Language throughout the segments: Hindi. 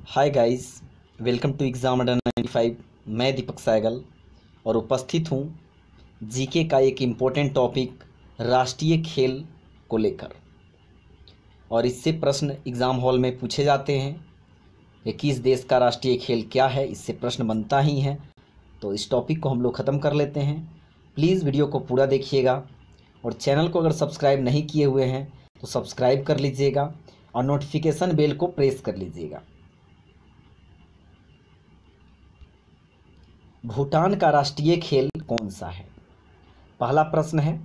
Hi guys, welcome to exam Adda 95। मैं दीपक सहगल और उपस्थित हूँ जीके का एक इम्पोर्टेंट टॉपिक राष्ट्रीय खेल को लेकर। और इससे प्रश्न एग्ज़ाम हॉल में पूछे जाते हैं कि किस देश का राष्ट्रीय खेल क्या है, इससे प्रश्न बनता ही है। तो इस टॉपिक को हम लोग ख़त्म कर लेते हैं। प्लीज़ वीडियो को पूरा देखिएगा और चैनल को अगर सब्सक्राइब नहीं किए हुए हैं तो सब्सक्राइब कर लीजिएगा और नोटिफिकेशन बेल को प्रेस कर लीजिएगा। भूटान का राष्ट्रीय खेल कौन सा है? पहला प्रश्न है,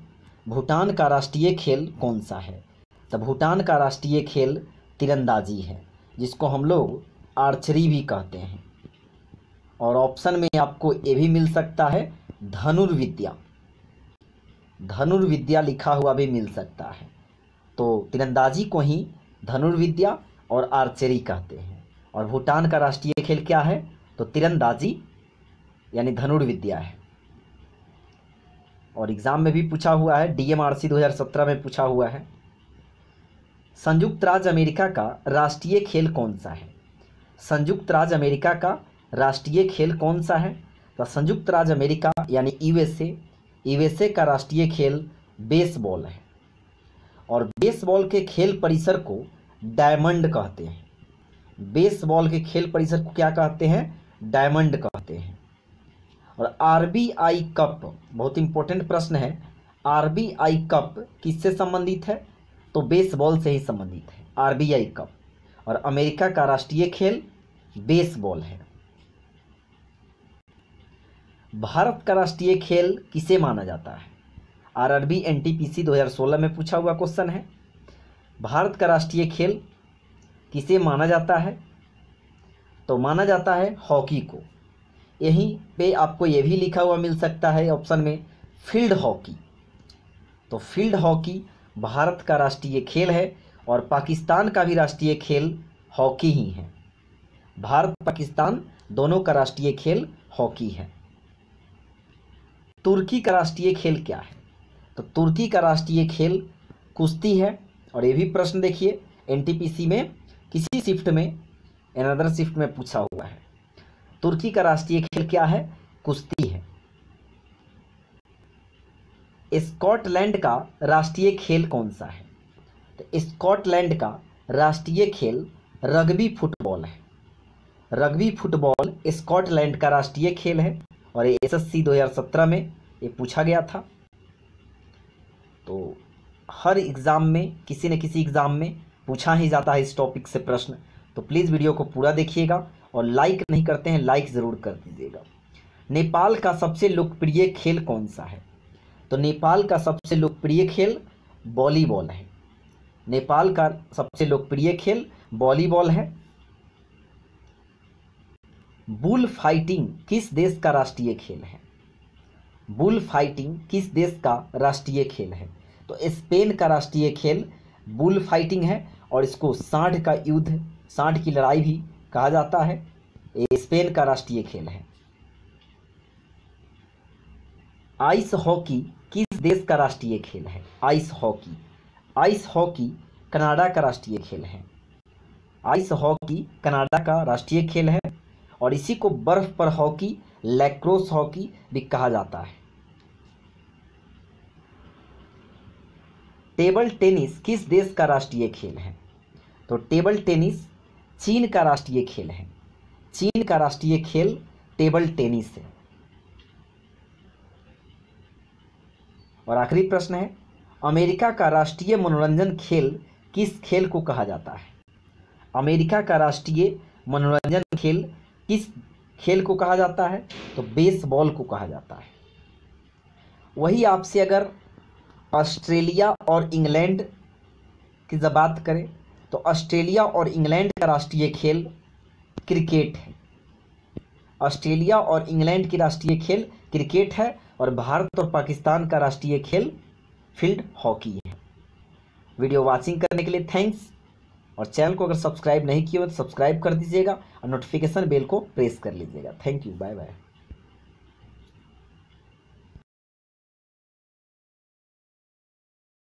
भूटान का राष्ट्रीय खेल कौन सा है? तो भूटान का राष्ट्रीय खेल तीरंदाजी है, जिसको हम लोग आर्चरी भी कहते हैं। और ऑप्शन में आपको ये भी मिल सकता है धनुर्विद्या, धनुर्विद्या लिखा हुआ भी मिल सकता है। तो तीरंदाजी को ही धनुर्विद्या और आर्चरी कहते हैं। और भूटान का राष्ट्रीय खेल क्या है? तो तीरंदाजी यानी धनुर्विद्या है। और एग्ज़ाम में भी पूछा हुआ है, DMRC 2017 में पूछा हुआ है। संयुक्त राज्य अमेरिका का राष्ट्रीय खेल कौन सा है? संयुक्त राज्य अमेरिका का राष्ट्रीय खेल कौन सा है? तो संयुक्त राज्य अमेरिका यानी यूएसए का राष्ट्रीय खेल बेसबॉल है। और बेसबॉल के खेल परिसर को डायमंड कहते हैं। बेसबॉल के खेल परिसर को क्या कहते हैं? डायमंड कहते हैं। और RBI कप, बहुत इंपॉर्टेंट प्रश्न है, RBI कप किससे संबंधित है? तो बेसबॉल से ही संबंधित है RBI कप। और अमेरिका का राष्ट्रीय खेल बेसबॉल है। भारत का राष्ट्रीय खेल किसे माना जाता है? RRB NTPC 2016 में पूछा हुआ क्वेश्चन है। भारत का राष्ट्रीय खेल किसे माना जाता है? तो माना जाता है हॉकी को। यहीं पे आपको ये भी लिखा हुआ मिल सकता है ऑप्शन में फील्ड हॉकी। तो फील्ड हॉकी भारत का राष्ट्रीय खेल है और पाकिस्तान का भी राष्ट्रीय खेल हॉकी ही है। भारत पाकिस्तान दोनों का राष्ट्रीय खेल हॉकी है। तुर्की का राष्ट्रीय खेल क्या है? तो तुर्की का राष्ट्रीय खेल कुश्ती है। और ये भी प्रश्न देखिए NTPC में किसी शिफ्ट में, अनदर शिफ्ट में पूछा हुआ है। तुर्की का राष्ट्रीय खेल क्या है? कुश्ती है। स्कॉटलैंड का राष्ट्रीय खेल कौन सा है? तो स्कॉटलैंड का राष्ट्रीय खेल रग्बी फुटबॉल है। रग्बी फुटबॉल स्कॉटलैंड का राष्ट्रीय खेल है। और ये SSC 2017 में ये पूछा गया था। तो हर एग्ज़ाम में किसी न किसी एग्ज़ाम में पूछा ही जाता है इस टॉपिक से प्रश्न। तो प्लीज़ वीडियो को पूरा देखिएगा और लाइक नहीं करते हैं लाइक ज़रूर कर दीजिएगा। नेपाल का सबसे लोकप्रिय खेल कौन सा है? तो नेपाल का सबसे लोकप्रिय खेल वॉलीबॉल है। नेपाल का सबसे लोकप्रिय खेल वॉलीबॉल है। बुल फाइटिंग किस देश का राष्ट्रीय खेल है? बुल फाइटिंग किस देश का राष्ट्रीय खेल है? तो स्पेन का राष्ट्रीय खेल बुल फाइटिंग है। और इसको सांड का युद्ध, सांड की लड़ाई भी कहा जाता है। ये स्पेन का राष्ट्रीय खेल है। आइस हॉकी किस देश का राष्ट्रीय खेल है? Ice hockey, ice hockey Canada का राष्ट्रीय खेल है। आइस हॉकी कनाडा का राष्ट्रीय खेल है। और इसी को बर्फ पर हॉकी, लैक्रोस हॉकी भी कहा जाता है। टेबल टेनिस किस देश का राष्ट्रीय खेल है? तो टेबल टेनिस चीन का राष्ट्रीय खेल है। चीन का राष्ट्रीय खेल टेबल टेनिस है। और आखिरी प्रश्न है, अमेरिका का राष्ट्रीय मनोरंजन खेल किस खेल को कहा जाता है? अमेरिका का राष्ट्रीय मनोरंजन खेल किस खेल को कहा जाता है? तो बेसबॉल को कहा जाता है। वही आपसे अगर ऑस्ट्रेलिया और इंग्लैंड की जब बात करें तो ऑस्ट्रेलिया और इंग्लैंड का राष्ट्रीय खेल क्रिकेट है। ऑस्ट्रेलिया और इंग्लैंड की राष्ट्रीय खेल क्रिकेट है। और भारत और पाकिस्तान का राष्ट्रीय खेल फील्ड हॉकी है। वीडियो वाचिंग करने के लिए थैंक्स। और चैनल को अगर सब्सक्राइब नहीं किया हो तो सब्सक्राइब कर दीजिएगा और नोटिफिकेशन बेल को प्रेस कर लीजिएगा। Thank you, bye bye.